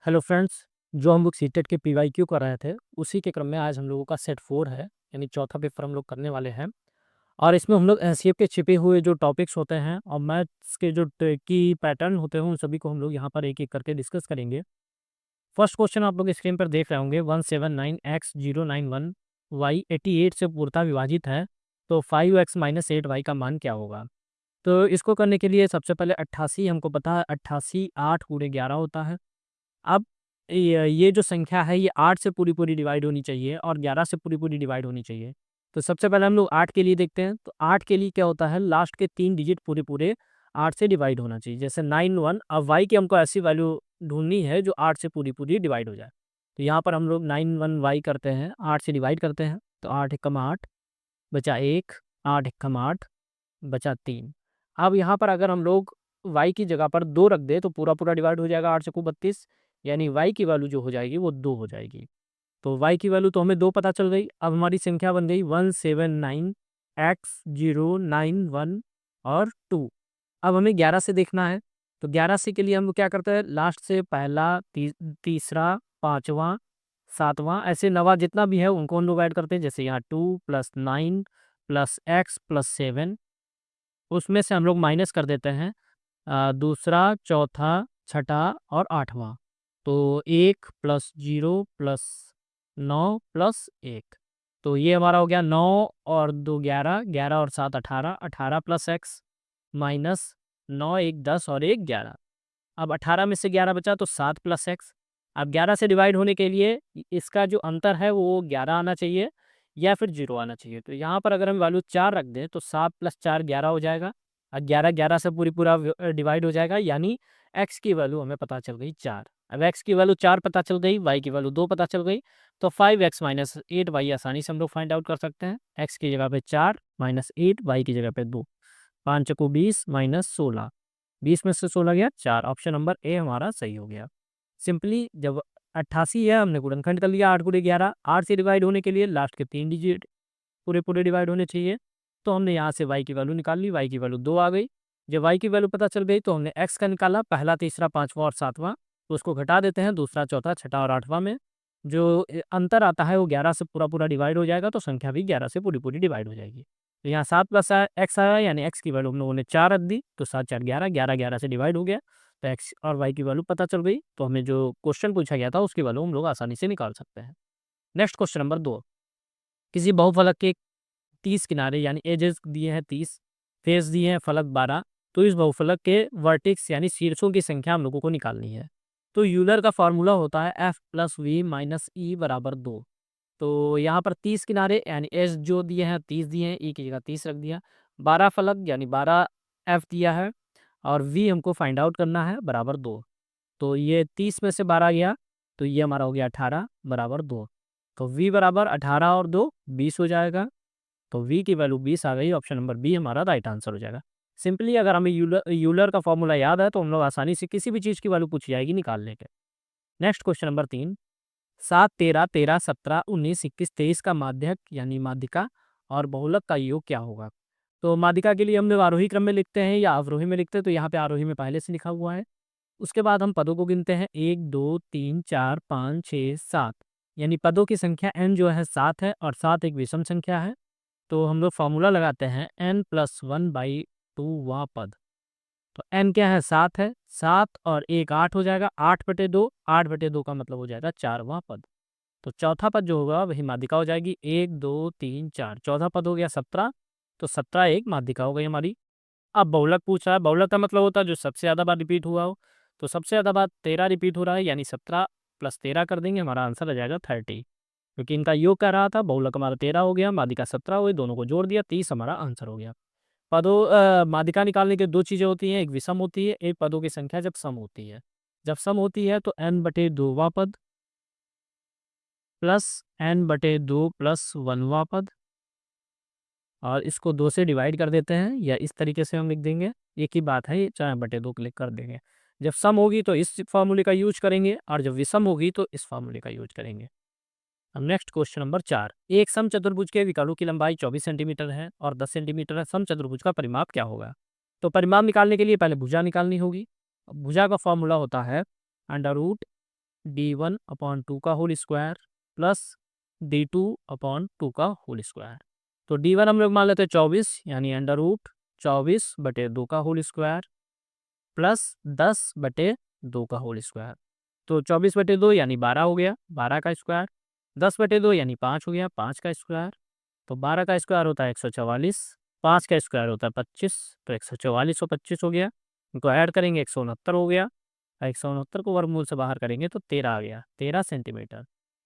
Hello friends. जो हम लोग सीटेट के पीवाईक्यू कर रहे थे उसी के क्रम में आज हम लोगों का सेट 4 है, यानी चौथा पेपर हम लोग करने वाले हैं। और इसमें हम लोग एससीएफ के छिपे हुए जो टॉपिक्स होते हैं और मैथ्स के जो की पैटर्न होते हैं उन सभी को हम लोग यहाँ पर एक एक करके डिस्कस करेंगे। फर्स्ट क्वेश्चन आप लोग स्क्रीन पर देख रहे होंगे 179x091 y 88 से पूर्णतः विभाजित है, तो 5x - 8y का मान क्या होगा। तो इसको करने के लिए सबसे पहले 88 हमको पता है, 88 8 × 11 होता है। अब ये जो संख्या है ये 8 से पूरी-पूरी डिवाइड होनी चाहिए और 11 से पूरी-पूरी डिवाइड होनी चाहिए। तो सबसे पहले हम लोग 8 के लिए देखते हैं, तो 8 के लिए क्या होता है, लास्ट के 3 डिजिट पूरे-पूरे 8 से डिवाइड होना चाहिए। जैसे 91, अब y की हमको ऐसी वैल्यू ढूँढनी है जो 8 से पूरी-पूरी डिवाइड हो जाए। तो यहाँ पर हम लोग 91y करते हैं, 8 से डिवाइड करते हैं, तो 8 एकम 8 बचा 1, 8 एकम 8 बचा 3। अब यहाँ पर अगर हम लोग y की जगह पर 2 रख दें तो पूरा-पूरा डिवाइड हो जाएगा, 8 चौको 32, यानी y की वैल्यू जो हो जाएगी वो 2 हो जाएगी। तो y की वैल्यू तो हमें 2 पता चल गई। अब हमारी संख्या बन गई 179x091 और 2। अब हमें 11 से देखना है, तो 11 से के लिए हम क्या करते हैं, लास्ट से पहला, तीसरा, 5वां, 7वां, ऐसे 9वां जितना भी है उनको हम लोग ऐड करते हैं। जैसे यहाँ 2 + 9 + x + 7, उसमें से हम लोग माइनस कर देते हैं दूसरा, चौथा, छठा और 8वां। तो 1 + 0 + 9 + 1, तो ये हमारा हो गया 9 और 2 11, 11 और 7 18, 18 + x माइनस 9 1 10 और 1 11। अब 18 में से 11 बचा तो 7 + x। अब 11 से डिवाइड होने के लिए इसका जो अंतर है वो 11 आना चाहिए या फिर 0 आना चाहिए। तो यहाँ पर अगर हम वैल्यू 4 रख दें तो 7 + 4 11 हो जाएगा और 11 11 से पूरा डिवाइड हो जाएगा, यानी x की वैल्यू हमें पता चल गई 4। अब x की वैल्यू 4 पता चल गई, y की वैल्यू 2 पता चल गई, तो 5x - 8y आसानी से हम लोग फाइंड आउट कर सकते हैं। x की जगह पे 4 - 8, y की जगह पे 2, 5 चौको 20 - 16, 20 में से 16 गया 4, ऑप्शन नंबर ए हमारा सही हो गया। सिंपली जब 88 है हमने गुणनखंड कर लिया, 8 × 11, 8 से डिवाइड होने के लिए लास्ट के 3 डिजिट पूरे डिवाइड होने चाहिए। तो हमने यहाँ से y की वैल्यू निकाल ली, y की वैल्यू 2 आ गई। जब y की वैल्यू पता चल गई तो हमने x का निकाला, पहला, तीसरा, 5वां और 7वां, तो उसको घटा देते हैं दूसरा, चौथा, छठा और 8वां में। जो अंतर आता है वो 11 से पूरा डिवाइड हो जाएगा, तो संख्या भी 11 से पूरी डिवाइड हो जाएगी। तो यहाँ 7 + x आया, यानी x की वैल्यू हम लोगों ने 4 रख दी, तो 7 4 11, 11 11 से डिवाइड हो गया, तो x और y की वैल्यू पता चल गई। तो हमें जो क्वेश्चन पूछा गया था उसकी वैल्यू हम लोग आसानी से निकाल सकते हैं। नेक्स्ट क्वेश्चन नंबर 2, किसी बहुफलक के 30 किनारे यानी एजेस दिए हैं 30, फेस दिए हैं फलक 12, तो इस बहुफलक के वर्टेक्स यानी शीर्षों की संख्या हम लोगों को निकालनी है। तो यूलर का फॉर्मूला होता है f + v - e = 2। तो यहाँ पर 30 किनारे यानी एज जो दिए हैं 30 दिए हैं, ई की जगह 30 रख दिया, 12 फलक यानी 12 एफ दिया है और वी हमको फाइंड आउट करना है बराबर 2। तो ये 30 में से 12 गया, तो ये हमारा हो गया 18 बराबर 2। तो v बराबर 18 और 2 20 हो जाएगा। तो v की वैल्यू 20 आ गई, ऑप्शन नंबर बी हमारा राइट आंसर हो जाएगा। सिंपली अगर हमें यूलर का फॉर्मूला याद है तो हम लोग आसानी से किसी भी चीज़ की वैल्यू पूछी जाएगी निकाल लेंगे। नेक्स्ट क्वेश्चन नंबर 3, 7 13 13 17 19 21 23 का माध्यक यानी माध्यिका और बहुलक का योग क्या होगा। तो माध्यिका के लिए हम लोग आरोही क्रम में लिखते हैं या अवरोही में लिखते हैं, तो यहाँ पे आरोही में पहले से लिखा हुआ है। उसके बाद हम पदों को गिनते हैं, 1 2 3 4 5 6 7, यानी पदों की संख्या n जो है 7 है और 7 एक विषम संख्या है। तो हम लोग फॉर्मूला लगाते हैं n+1/2वां पद। तो n क्या है, 7 है, 7 और 1 8 हो जाएगा, 8/2, 8/2 का मतलब हो जाएगा 4वां पद। तो चौथा पद जो होगा वही माध्यिका हो जाएगी, 1 2 3 4, चौथा पद हो गया 17, तो 17 एक माध्यिका हो गई हमारी। अब बहुलक पूछ रहा है, बहुलक का मतलब होता है जो सबसे ज़्यादा बार रिपीट हुआ हो, तो सबसे ज़्यादा बार 13 रिपीट हो रहा है, यानी 17 + 13 कर देंगे, हमारा आंसर आ जाएगा 30। क्योंकि इनका योग कर रहा था, बहुलक हमारा 13 हो गया, माध्यिका 17 हुई, दोनों को जोड़ दिया, 30 हमारा आंसर हो गया। माध्यिका निकालने की 2 चीज़ें होती हैं, एक विषम होती है, एक पदों की संख्या जब सम होती है। जब सम होती है तो n/2वां पद प्लस n/2 + 1वां पद, और इसको 2 से डिवाइड कर देते हैं या इस तरीके से हम लिख देंगे, एक ही बात है, ये 4/2 क्लिक कर देंगे। जब सम होगी तो इस फार्मूले का यूज करेंगे और जब विषम होगी तो इस फार्मूले का यूज करेंगे। अब नेक्स्ट क्वेश्चन नंबर 4, एक समचतुर्भुज के विकर्णों की लंबाई 24 सेंटीमीटर है और 10 सेंटीमीटर है, समचतुर्भुज का परिमाप क्या होगा। तो परिमाप निकालने के लिए पहले भुजा निकालनी होगी। भुजा का फॉर्मूला होता है √, d1/2 का होल स्क्वायर प्लस d2/2 का होल स्क्वायर। तो d1 हम लोग मान लेते हैं 24, यानी अंडर रूट 24/2 का होल स्क्वायर प्लस 10/2 का होल स्क्वायर। तो 24/2 यानी 12 हो गया, 12 का स्क्वायर, 10/2 यानी 5 हो गया, 5 का स्क्वायर। तो 12 का स्क्वायर होता है 144, 5 का स्क्वायर होता है 25, तो 144 और 25 हो गया। इनको ऐड करेंगे 169 हो गया, 169 को वर्गमूल से बाहर करेंगे तो 13 आ गया, 13 सेंटीमीटर।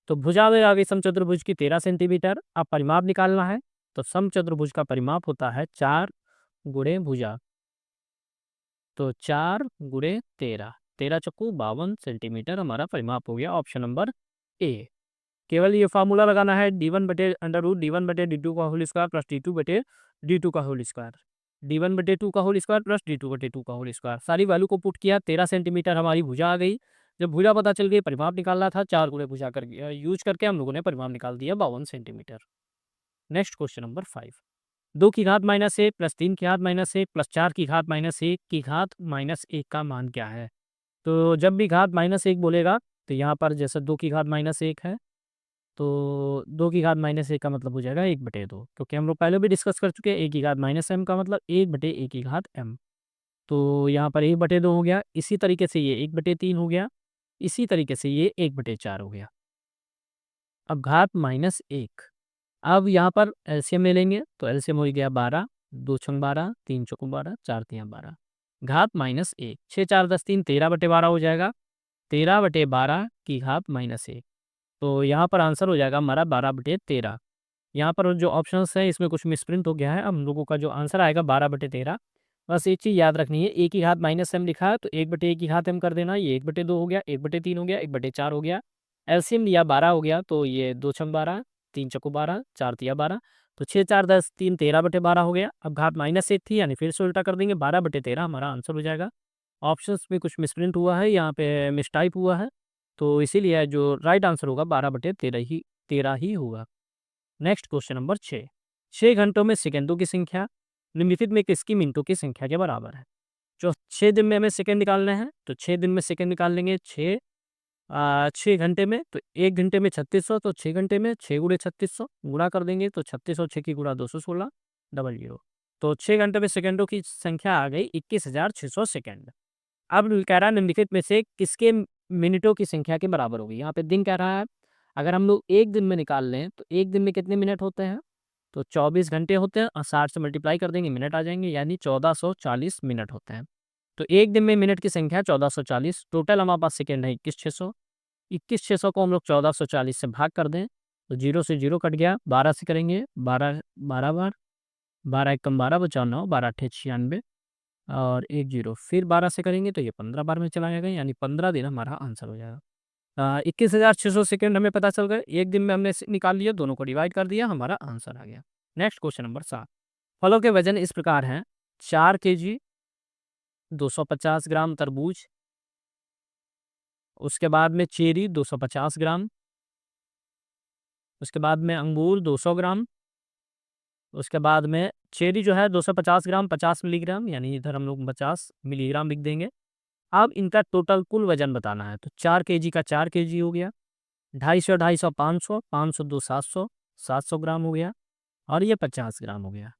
तो भुजा में आ गई समचतुर्भुज की 13 सेंटीमीटर। अब परिमाप निकालना है, तो समचतुर्भुज का परिमाप होता है 4 गुणे भुजा, तो 4 गुणे 13, 13 चक्कू 52 सेंटीमीटर हमारा परिमाप हो गया, ऑप्शन नंबर ए। केवल ये फार्मूला लगाना है, d1/√d1/d2 का होल स्क्वायर प्लस d2/d2 का होल स्क्वायर, d1/2 का होल स्क्वायर प्लस d2/2 का होल स्क्वायर। सारी वैल्यू को पुट किया, 13 सेंटीमीटर हमारी भुजा आ गई। जब भुजा पता चल गई, परिमाप निकालना था, 4 गुणे भुजा कर यूज करके हम लोगों ने परिमाप निकाल दिया 52 सेंटीमीटर। नेक्स्ट क्वेश्चन नंबर 5, 2 की घात -1 प्लस 3 की घात -1 प्लस 4 की घात -1 की घात -1 का मान क्या है? तो जब भी घात -1 बोलेगा, तो यहाँ पर जैसे 2 की घात -1 है, तो 2 की घात -1 का मतलब हो जाएगा 1/2, क्योंकि हम लोग पहले भी डिस्कस कर चुके हैं, 1 की घात -m का मतलब 1/1 की घात m। तो यहाँ पर 1/2 हो गया, इसी तरीके से ये 1/3 हो गया, इसी तरीके से ये 1/4 हो गया। अब घात -1, अब यहाँ पर एलसीएम ले लेंगे, तो एलसीएम हो गया 12, 2 छंग 12, 3 चौको 12, 4 तियाँ 12, घात -1, 6 4 10 3, 13/12 हो जाएगा, 13/12 की घात -1। तो यहाँ पर आंसर हो जाएगा हमारा 12/13। यहाँ पर जो ऑप्शंस है इसमें कुछ मिसप्रिंट हो गया है, हम लोगों का जो आंसर आएगा 12/13। बस एक चीज़ याद रखनी है, 1 की घात -m लिखा है, तो 1/1 की घात m कर देना, ये 1/2 हो गया, 1/3 हो गया, 1/4 हो गया। एलसीएम लिया 12 हो गया, तो ये 2 छंग 12, 3 चौको 12, 4 तिया 12, तो 6 4 10 3, 13/12 हो गया। अब घात -1 थी, यानी फिर से उल्टा कर देंगे, 12/13 हमारा आंसर हो जाएगा। ऑप्शंस में कुछ मिसप्रिंट हुआ है, यहाँ पे मिसटाइप हुआ है, तो इसीलिए जो राइट आंसर होगा 12/13 ही होगा। नेक्स्ट क्वेश्चन नंबर 6, 6 घंटों में सेकंडों की संख्या निम्नलिखित में किसकी मिनटों की संख्या के बराबर है? जो 6 दिन में हमें सेकंड निकालने हैं, तो 6 दिन में सेकंड निकाल लेंगे, 6 घंटे में, तो 1 घंटे में 3600, तो 6 घंटे में 6 गुणे 3600 गुणा कर देंगे, तो 36 और 6 की गुणा 216 डबल जीरो। तो 6 घंटे में सेकंडों की संख्या आ गई 21,600 सेकंड। अब कह रहा है निम्नलिखित में से किसके मिनटों की संख्या के बराबर होगी? यहाँ पे दिन कह रहा है, अगर हम लोग एक दिन में निकाल लें, तो एक दिन में कितने मिनट होते हैं? तो 24 घंटे होते हैं, और 60 से मल्टीप्लाई कर देंगे, मिनट आ जाएंगे, यानी 1440 मिनट होते हैं। तो एक दिन में मिनट की संख्या 1440, टोटल हमारे पास सेकेंड है 21,600। 21,600 को हम लोग 1440 से भाग कर दें, तो 0 से 0 कट गया, 12 से करेंगे, 12 12 बार, 12 एकम 12 बचा 9, 12 अट्ठे 96 और 1 0, फिर 12 से करेंगे तो ये 15 बार में चला जाएगा, यानी 15 दिन हमारा आंसर हो जाएगा। 21,600 सेकेंड हमें पता चल गए, एक दिन में हमने निकाल लिया, दोनों को डिवाइड कर दिया, हमारा आंसर आ गया। नेक्स्ट क्वेश्चन नंबर 7, फलों के वजन इस प्रकार हैं, 4 kg, 250 ग्राम तरबूज, उसके बाद में चेरी 250 ग्राम, उसके बाद में अंगूर 200 ग्राम, उसके बाद में चेरी जो है 250 ग्राम 50 मिलीग्राम, यानी इधर हम लोग 50 मिलीग्राम लिख देंगे। अब इनका टोटल कुल वजन बताना है, तो 4 kg का 4 kg हो गया, 250 250 500, 500 2 700, 700 ग्राम हो गया, और ये 50 ग्राम हो गया,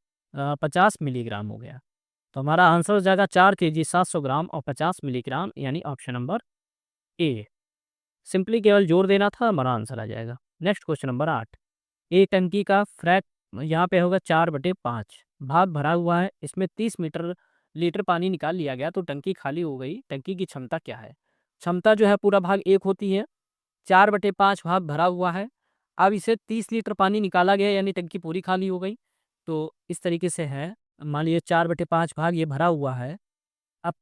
50 मिलीग्राम हो गया। तो हमारा आंसर हो जाएगा 4 kg 700 ग्राम और 50 मिलीग्राम, यानी ऑप्शन नंबर ए। सिंपली केवल जोड़ देना था, हमारा आंसर आ जाएगा। नेक्स्ट क्वेश्चन नंबर 8, एक टंकी का फ्रैक यहाँ पे होगा 4/5, भाग भरा हुआ है, इसमें 30 लीटर पानी निकाल लिया गया, तो टंकी खाली हो गई, टंकी की क्षमता क्या है? क्षमता जो है पूरा भाग 1 होती है, 4/5 भाग भरा हुआ है, अब इसे 30 लीटर पानी निकाला गया, यानी टंकी पूरी खाली हो गई। तो इस तरीके से है, मान लीजिए 4/5 भाग ये भरा हुआ है, अब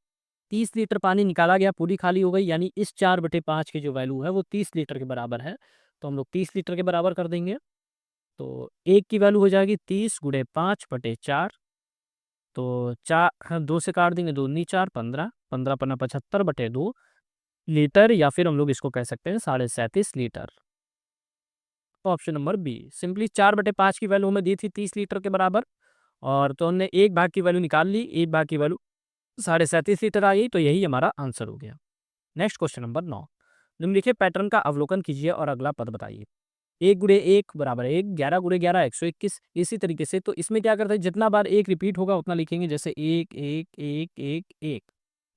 30 लीटर पानी निकाला गया, पूरी खाली हो गई, यानी इस 4/5 की जो वैल्यू है वो 30 लीटर के बराबर है, तो हम लोग 30 लीटर के बराबर कर देंगे। तो एक की वैल्यू हो जाएगी 30 गुणे 5/4, तो 4 हाँ, 2 से काट देंगे, 2 नी 4 15, 15 पन्ना 75/2 लीटर, या फिर हम लोग इसको कह सकते हैं 37.5 litre. Option number B, simply 4/5 की वैल्यू हमें दी थी 30 लीटर के बराबर, और तो हमने एक भाग की वैल्यू निकाल ली, एक भाग की वैल्यू 37.5 लीटर आ गई, तो यही हमारा आंसर हो गया। नेक्स्ट क्वेश्चन नंबर 9, निम्नलिखित पैटर्न का अवलोकन कीजिए और अगला पद बताइए। 1 गुणे 1 बराबर 1, 11 गुणे 11 121। इसी तरीके से तो इसमें क्या करते हैं, जितना बार 1 रिपीट होगा उतना लिखेंगे, जैसे 1 1 1 1 1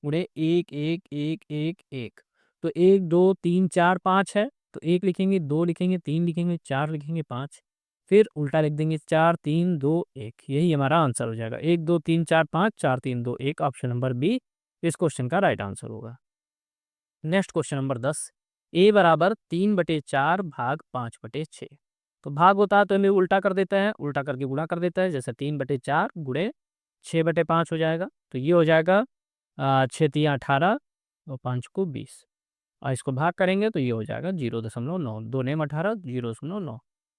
गुणे 1 1 1 1 1। तो 1 2 3 4 5 है, तो 1 लिखेंगे, 2 लिखेंगे, 3 लिखेंगे, 4 लिखेंगे, 5 फिर उल्टा लिख देंगे, 4 3 2 1। यही हमारा आंसर हो जाएगा। 1 2 3 4 5 4 3 2 1, ऑप्शन नंबर बी इस क्वेश्चन का राइट आंसर होगा। Next question number 10। ए बराबर 3/4 भाग 5/6। तो भाग होता है तो हमें उल्टा कर देता है, उल्टा करके गुणा कर देता है, जैसे 3/4 गुणे 6/5 हो जाएगा। तो ये हो जाएगा 6 तिया 18 और 5 को 20, और इसको भाग करेंगे तो ये हो जाएगा 0.9, 2 नेम 18 0.9।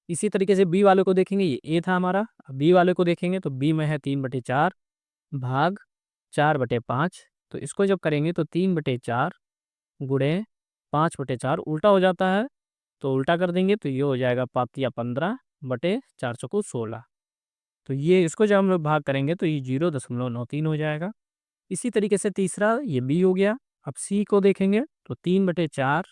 इसी तरीके से बी वाले को देखेंगे, ये ए था हमारा। अब बी वाले को देखेंगे तो बी में है 3/4 भाग 4/5। तो इसको जब करेंगे तो 3/4 गुणे 5/4 उल्टा हो जाता है, तो उल्टा कर देंगे तो ये हो जाएगा 5 या 15/4 × 16। तो ये इसको जब हम लोग भाग करेंगे तो ये 0.93 हो जाएगा। इसी तरीके से तीसरा ये बी हो गया। अब सी को देखेंगे तो 3/4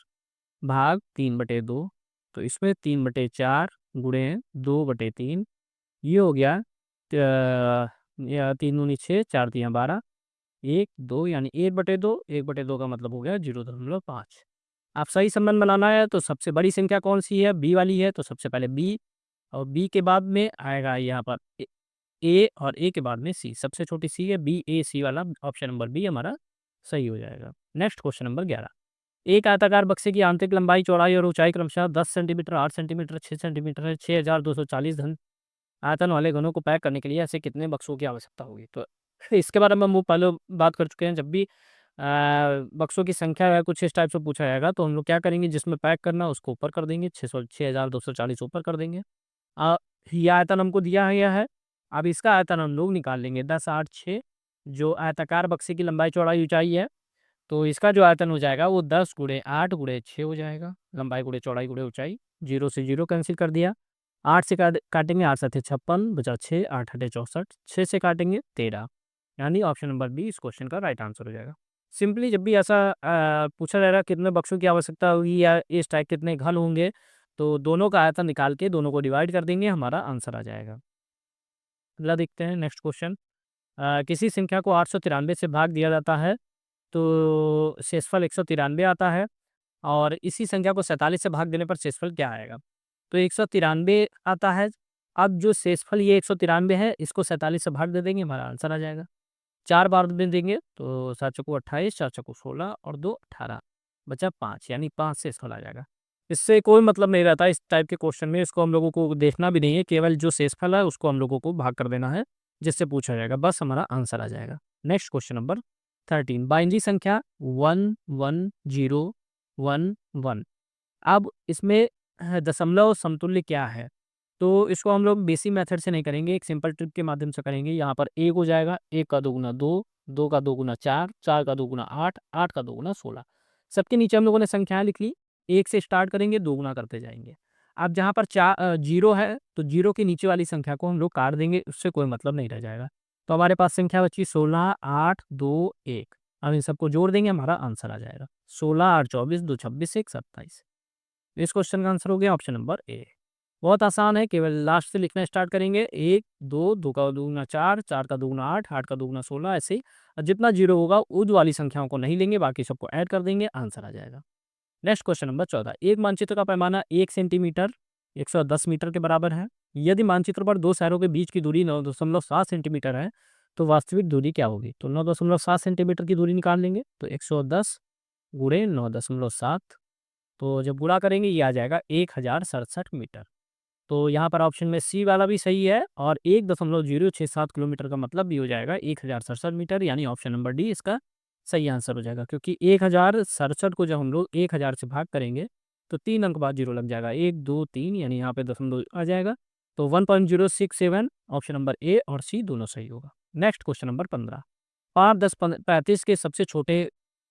भाग 3/2। तो इसमें 3/4 गुणे 2/3, ये हो गया या 3 दूनी 6 4 तिया 12, 1 2 यानी 1/2। 1/2 का मतलब हो गया 0.5। आप सही संबंध बनाना है तो सबसे बड़ी संख्या कौन सी है, बी वाली है, तो सबसे पहले बी, और बी के बाद में आएगा यहाँ पर ए, और ए के बाद में सी। सबसे छोटी सी है, बी ए सी वाला, ऑप्शन नंबर बी हमारा सही हो जाएगा। Next question number 11। एक आयताकार बक्से की आंतरिक लंबाई, चौड़ाई और ऊंचाई क्रमशः 10 सेंटीमीटर, 8 सेंटीमीटर, 6 सेंटीमीटर है। 6240 घन आयतन वाले घनों को पैक करने के लिए ऐसे कितने बक्सों की आवश्यकता होगी? तो इसके बारे में हम पहले बात कर चुके हैं। जब भी बक्सों की संख्या है कुछ इस टाइप से पूछा जाएगा तो हम लोग क्या करेंगे, जिसमें पैक करना उसको ऊपर कर देंगे, 6240 ऊपर कर देंगे। अ, ये आयतन हमको दिया गया है। अब इसका आयतन हम लोग निकाल लेंगे, 10 8 6, जो आयताकार बक्से की लंबाई चौड़ाई ऊंचाई है। तो इसका जो आयतन हो जाएगा वो 10 गुणे 8 गुणे 6 हो जाएगा। लंबाई गुणे चौड़ाई गुणे ऊंचाई, 0 से 0 कैंसिल कर दिया। 8 से काटेंगे, 8 7 56 बचा 6, 8 8 64, 6 से काटेंगे 13, यानी ऑप्शन नंबर बी इस क्वेश्चन का राइट आंसर हो जाएगा। सिंपली जब भी ऐसा पूछा जाएगा कितने बक्सों की आवश्यकता होगी या इस टाइप कितने घन होंगे, तो दोनों का आयतन निकाल के दोनों को डिवाइड कर देंगे, हमारा आंसर आ जाएगा। अगला देखते हैं नेक्स्ट क्वेश्चन। किसी संख्या को 893 से भाग दिया जाता है तो शेषफल 193 आता है, और इसी संख्या को 47 से भाग देने पर शेषफल क्या आएगा? तो 193 आता है। अब जो शेषफल ये 193 है, इसको 47 से भाग दे देंगे, हमारा आंसर आ जाएगा। 4 बार में देंगे तो 7 चौको 28, 4 चौको 16 और 2 18, बचा 5, यानी 5 शेषफल आ जाएगा। इससे कोई मतलब नहीं रहता इस टाइप के क्वेश्चन में, इसको हम लोगों को देखना भी नहीं है, केवल जो शेषफल है उसको हम लोगों को भाग कर देना है, जिससे पूछा जाएगा, बस हमारा आंसर आ जाएगा। Next question number 13। बाइनरी संख्या 1 1 0 1 1। अब इसमें दशमलव समतुल्य क्या है? तो इसको हम लोग बेसिक मेथड से नहीं करेंगे, एक सिंपल ट्रिक के माध्यम से करेंगे। यहाँ पर 1 हो जाएगा, 1 का 2 गुना 2, 2 का 2 गुना 4, 4 का 2 गुना 8, 8 का 2 गुना 16। सबके नीचे हम लोगों ने संख्याएं लिख ली। 1 से स्टार्ट करेंगे, 2 गुना करते जाएंगे। अब जहाँ पर 0 है तो 0 के नीचे वाली संख्या को हम लोग काट देंगे, उससे कोई मतलब नहीं रह जाएगा। तो हमारे पास संख्या बची 16 8 2 1। अब इन सबको जोड़ देंगे, हमारा आंसर आ जाएगा 16 8 24 2 26 1 27। इस क्वेश्चन का आंसर हो गया ऑप्शन नंबर ए। बहुत आसान है, केवल लास्ट से लिखना स्टार्ट करेंगे। 1 2, 2 का 2 गुना 4, 4 का 2 गुना 8, 8 का 2 गुना 16, ऐसे ही जितना जीरो होगा उस वाली संख्याओं को नहीं लेंगे, बाकी सबको ऐड कर देंगे, आंसर आ जाएगा। Next question number 14। एक मानचित्र का पैमाना 1 सेंटीमीटर 110 मीटर के बराबर है। यदि मानचित्र पर दो शहरों के बीच की दूरी 9.7 सेंटीमीटर है तो वास्तविक दूरी क्या होगी? तो 9.7 सेंटीमीटर की दूरी निकाल लेंगे, तो 110 गुणे 9.7, तो जब गुणा करेंगे ये आ जाएगा 1067 मीटर। तो यहाँ पर ऑप्शन में सी वाला भी सही है, और 1.067 किलोमीटर का मतलब भी हो जाएगा 1067 मीटर, यानी ऑप्शन नंबर डी इसका सही आंसर हो जाएगा। क्योंकि 1067 को जब हम लोग 1000 से भाग करेंगे तो 3 अंक बाद जीरो लग जाएगा, 1 2 3, यानी यहाँ पे दशमलव आ जाएगा। तो 1.067, ऑप्शन नंबर ए और सी दोनों सही होगा। Next question number 15। 5 10 35 के सबसे छोटे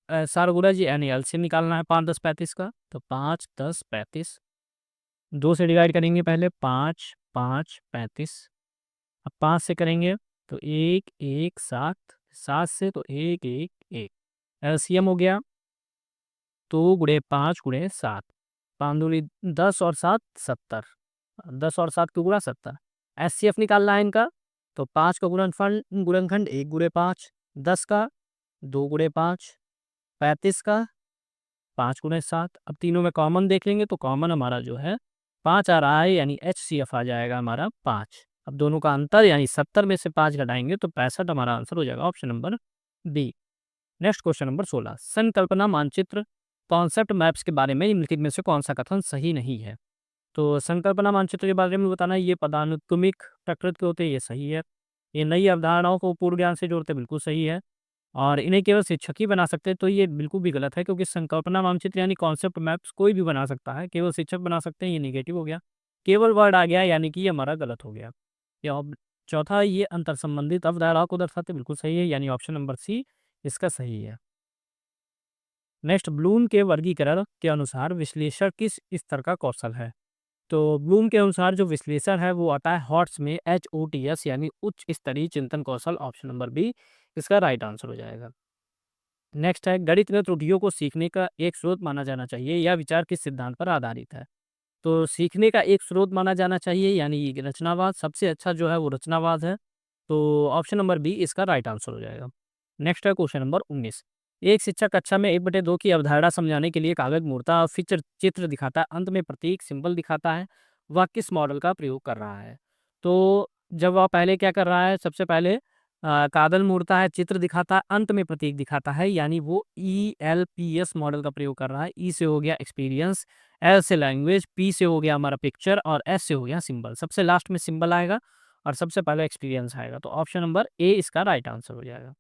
सारगुणज यानी एलसीएम निकालना है 5 10 35 का। तो 5 10 35, 2 से डिवाइड करेंगे पहले, 5 5 35। अब 5 से करेंगे तो 1 1 7, 7 से तो 1 1 1, एलसीएम हो गया 2 गुणे 5 गुणे 7, 5 दूनी 10 और 7 70, 10 और 7 का गुणा 70। एचसीएफ निकालना है इनका, तो 5 का गुणनखंड 1 गुणे 5, 10 का 2 गुणे 5, 35 का 5 गुणे 7। अब तीनों में कॉमन देख लेंगे तो कॉमन हमारा जो है 5 आ रहा है, यानी एचसीएफ आ जाएगा हमारा 5। अब दोनों का अंतर यानी 70 में से 5 घटाएंगे तो 65 हमारा आंसर हो जाएगा, option number B. Next question number 16, संकल्पना मानचित्र कॉन्सेप्ट मैप्स के बारे में निम्नलिखित में से कौन सा कथन सही नहीं है। तो संकल्पना मानचित्र के बारे में बताना, ये पदानुक्रमिक प्रकृति के होते हैं, ये सही है। ये नई अवधारणाओं को पूर्व ज्ञान से जोड़ते, बिल्कुल सही है। और इन्हें केवल शिक्षक ही बना सकते हैं, तो ये बिल्कुल भी गलत है, क्योंकि संकल्पना मानचित्र यानी कॉन्सेप्ट मैप्स कोई भी बना सकता है, केवल शिक्षक बना सकते हैं, ये निगेटिव हो गया। केवल वर्ड आ गया यानी कि ये हमारा गलत हो गया। चौथा, ये अंतर संबंधित अवधारणाओं को दर्शाते, बिल्कुल सही है, यानी ऑप्शन नंबर सी इसका सही है। नेक्स्ट, ब्लूम के वर्गीकरण के अनुसार विश्लेषण किस स्तर का कौशल है। तो ब्लूम के अनुसार जो विश्लेषण है वो आता है हॉट्स में, HOTS, यानी उच्च स्तरीय चिंतन कौशल, ऑप्शन नंबर बी इसका राइट आंसर हो जाएगा। नेक्स्ट है, गणित में त्रुटियों को सीखने का एक स्रोत माना जाना चाहिए, यह विचार किस सिद्धांत पर आधारित है। तो सीखने का एक स्रोत माना जाना चाहिए यानी रचनावाद, सबसे अच्छा जो है वो रचनावाद है, तो ऑप्शन नंबर बी इसका राइट आंसर हो जाएगा। नेक्स्ट है क्वेश्चन नंबर 19, एक शिक्षक कक्षा में 1/2 की अवधारणा समझाने के लिए कागज मोड़ता और फिर चित्र दिखाता है, अंत में प्रतीक सिंबल दिखाता है, वह किस मॉडल का प्रयोग कर रहा है। तो जब वह पहले क्या कर रहा है, सबसे पहले कागज मोड़ता है, चित्र दिखाता है, अंत में प्रतीक दिखाता है, यानी वो ELPS मॉडल का प्रयोग कर रहा है। ई से हो गया एक्सपीरियंस, एल से लैंग्वेज, पी से हो गया हमारा पिक्चर और एस से हो गया सिंबल। सबसे लास्ट में सिंबल आएगा और सबसे पहले एक्सपीरियंस आएगा, तो ऑप्शन नंबर ए इसका राइट आंसर हो जाएगा।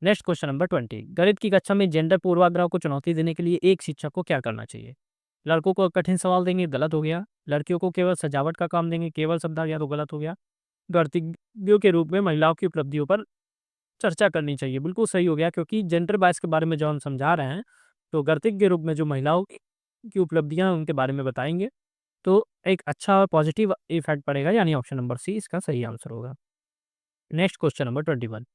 नेक्स्ट क्वेश्चन नंबर 20, गणित की कक्षा में जेंडर पूर्वाग्रह को चुनौती देने के लिए एक शिक्षक को क्या करना चाहिए। लड़कों को कठिन सवाल देंगे, गलत हो गया। लड़कियों को केवल सजावट का काम देंगे, केवल शब्द आ गया तो गलत हो गया। गणितज्ञों के रूप में महिलाओं की उपलब्धियों पर चर्चा करनी चाहिए, बिल्कुल सही हो गया, क्योंकि जेंडर बायस के बारे में जो हम समझा रहे हैं, तो गणितज्ञ के रूप में जो महिलाओं की उपलब्धियां उनके बारे में बताएंगे, तो एक अच्छा और पॉजिटिव इफेक्ट पड़ेगा, यानी ऑप्शन नंबर सी इसका सही आंसर होगा। नेक्स्ट क्वेश्चन नंबर 21,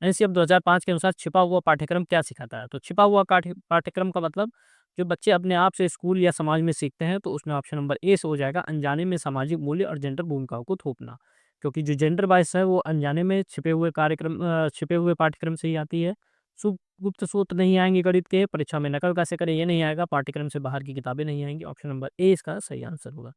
एनसीएफ 2005 के अनुसार छिपा हुआ पाठ्यक्रम क्या सिखाता है। तो छिपा हुआ पाठ्यक्रम का मतलब जो बच्चे अपने आप से स्कूल या समाज में सीखते हैं, तो उसमें ऑप्शन नंबर ए से हो जाएगा, अनजाने में सामाजिक मूल्य और जेंडर भूमिकाओं को थोपना, क्योंकि जो जेंडर बायस है वो अनजाने में छिपे हुए पाठ्यक्रम से ही आती है। गुप्त सूत्र नहीं आएंगे गणित के, परीक्षा में नकल कैसे करें ये नहीं आएगा, पाठ्यक्रम से बाहर की किताबें नहीं आएंगी, ऑप्शन नंबर ए इसका सही आंसर होगा।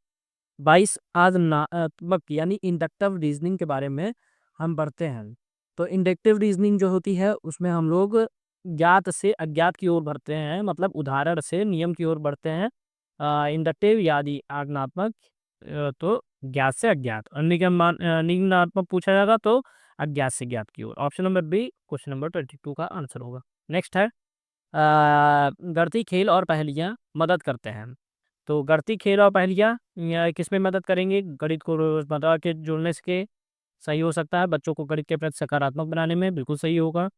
22, आदनात्मक यानी इंडक्टिव रीजनिंग के बारे में हम पढ़ते हैं। तो इंडक्टिव रीजनिंग जो होती है उसमें हम लोग ज्ञात से अज्ञात की ओर बढ़ते हैं, मतलब उदाहरण से नियम की ओर बढ़ते हैं। इंडक्टिव यानी आज्ञात्मक, तो ज्ञात से अज्ञात, और निगमनात्मक पूछा जाएगा तो अज्ञात से ज्ञात की ओर, option number B question number 22 का आंसर होगा। नेक्स्ट है, गणितीय खेल और पहेलियाँ मदद करते हैं। तो गणितीय खेल और पहेलियाँ किस में मदद करेंगे, गणित को रोजमर्रा के जुड़ने से सही हो सकता है, बच्चों को गणित के प्रति सकारात्मक बनाने में बिल्कुल सही होगा,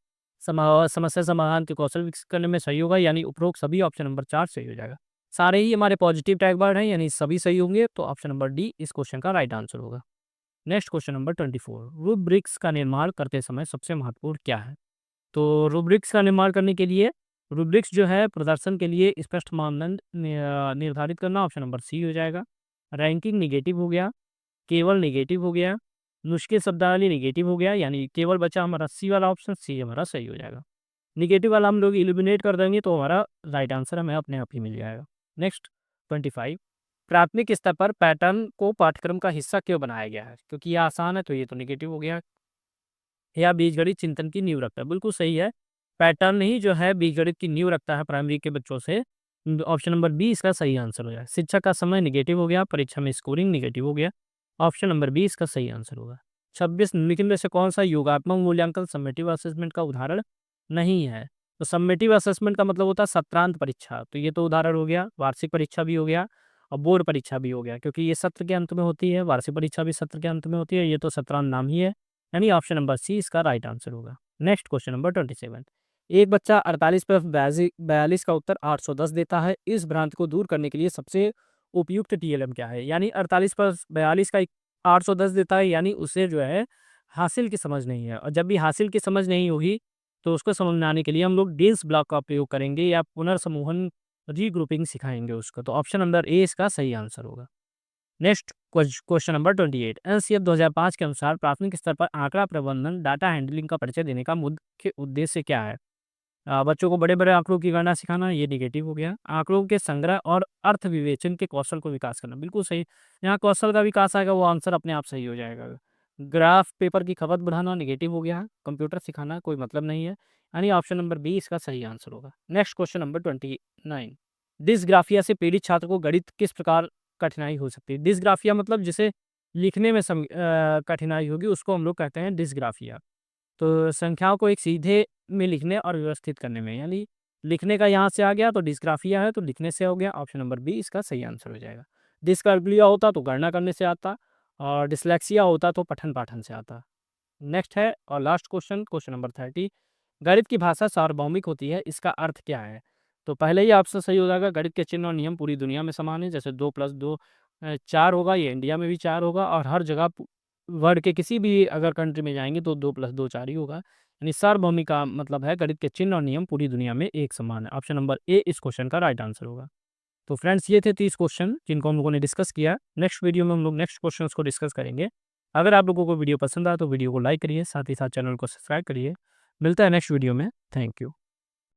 समस्या समाधान के कौशल विकसित करने में सही होगा, यानी उपरोक्त सभी ऑप्शन नंबर 4 सही हो जाएगा। सारे ही हमारे पॉजिटिव टैग वर्ड हैं, यानी सभी सही होंगे, तो ऑप्शन नंबर डी इस क्वेश्चन का राइट आंसर होगा। नेक्स्ट क्वेश्चन नंबर 24, रूब्रिक्स का निर्माण करते समय सबसे महत्वपूर्ण क्या है। तो रूब्रिक्स का निर्माण करने के लिए, रूब्रिक्स जो है प्रदर्शन के लिए स्पष्ट मानदंड निर्धारित करना, ऑप्शन नंबर सी हो जाएगा। रैंकिंग निगेटिव हो गया, केवल निगेटिव हो गया, नुस्खे शब्दावली निगेटिव हो गया, यानी केवल बचा हमारा सी वाला ऑप्शन, सी हमारा सही हो जाएगा। निगेटिव वाला हम लोग इलिमिनेट कर देंगे तो हमारा राइट आंसर हमें अपने आप ही मिल जाएगा। नेक्स्ट 25, प्राथमिक स्तर पर पैटर्न को पाठ्यक्रम का हिस्सा क्यों बनाया गया है, क्योंकि ये आसान है तो ये तो निगेटिव हो गया। या बीजगणित चिंतन की नींव रखता है, बिल्कुल सही है, पैटर्न ही जो है बीजगणित की नींव रखता है प्राइमरी के बच्चों से, ऑप्शन नंबर बी इसका सही आंसर हो जाएगा। शिक्षा का समय निगेटिव हो गया, परीक्षा में स्कोरिंग निगेटिव हो गया, ऑप्शन नंबर बी इसका सही आंसर होगा। 26, निम्नलिखित में से कौन सा योगात्मक मूल्यांकन समेटिव असेसमेंट का उदाहरण नहीं है। तो समेटिव असेसमेंट का मतलब होता है सत्रांत परीक्षा, तो ये तो उदाहरण हो गया, वार्षिक परीक्षा भी हो गया और बोर्ड परीक्षा भी हो गया, क्योंकि ये सत्र के अंत में होती है, वार्षिक परीक्षा भी सत्र के अंत में होती है, ये तो सत्रांत नाम ही है, यानी ऑप्शन नंबर सी इसका राइट आंसर होगा। नेक्स्ट क्वेश्चन नंबर 27, एक बच्चा 48 प्लस 42 का उत्तर 810 देता है, इस भ्रांति को दूर करने के लिए सबसे उपयुक्त TLM क्या है। यानी 48 प्लस 42 का 810 देता है, यानी उसे जो है हासिल की समझ नहीं है, और जब भी हासिल की समझ नहीं होगी तो उसको समझ में आने के लिए हम लोग डेल्स ब्लॉक का प्रयोग करेंगे या पुनर्समूहन रीग्रुपिंग सिखाएंगे उसको। तो ऑप्शन नंबर ए इसका सही आंसर होगा। नेक्स्ट क्वेश्चन नंबर 28, एनसीएफ 2005 के अनुसार प्राथमिक स्तर पर आंकड़ा प्रबंधन डाटा हैंडलिंग का परिचय देने का मुख्य उद्देश्य क्या है? बच्चों को बड़े बड़े आंकड़ों की गणना सिखाना, ये निगेटिव हो गया। आंकड़ों के संग्रह और अर्थ विवेचन के कौशल को विकास करना, बिल्कुल सही। यहाँ कौशल का विकास आएगा, वो आंसर अपने आप सही हो जाएगा। ग्राफ पेपर की खपत बढ़ाना, निगेटिव हो गया। कंप्यूटर सिखाना, कोई मतलब नहीं है, यानी ऑप्शन नंबर बी इसका सही आंसर होगा। नेक्स्ट क्वेश्चन नंबर 29, डिसग्राफिया से पीड़ित छात्र को गणित किस प्रकार कठिनाई हो सकती है? डिसग्राफिया मतलब जिसे लिखने में कठिनाई होगी, उसको हम लोग कहते हैं डिसग्राफिया। तो संख्याओं को एक सीधे में लिखने और व्यवस्थित करने में, यानी लिखने का यहाँ से आ गया तो डिस्ग्राफिया है, तो लिखने से हो गया। ऑप्शन नंबर बी इसका सही आंसर हो जाएगा। डिस्कार्बिया होता तो गणना करने से आता, और डिसलेक्सिया होता तो पठन पाठन से आता। नेक्स्ट है और लास्ट क्वेश्चन, क्वेश्चन नंबर 30, गणित की भाषा सार्वभौमिक होती है, इसका अर्थ क्या है? तो पहले ही ऑप्शन सही हो जाएगा। गणित के चिन्ह और नियम पूरी दुनिया में समान है, जैसे 2+2 4 होगा, ये इंडिया में भी 4 होगा, और हर जगह वर्ल्ड के किसी भी अगर कंट्री में जाएंगे तो 2+2 4 ही होगा। यानी सार्वभौमिक का मतलब है गणित के चिन्ह और नियम पूरी दुनिया में एक समान है। ऑप्शन नंबर ए इस क्वेश्चन का राइट आंसर होगा। तो फ्रेंड्स, ये थे 30 क्वेश्चन जिनको हम लोगों ने डिस्कस किया। नेक्स्ट वीडियो में हम लोग नेक्स्ट क्वेश्चन को डिस्कस करेंगे। अगर आप लोगों को वीडियो पसंद आया तो वीडियो को लाइक करिए, साथ ही साथ चैनल को सब्सक्राइब करिए। मिलता है नेक्स्ट वीडियो में। Thank you.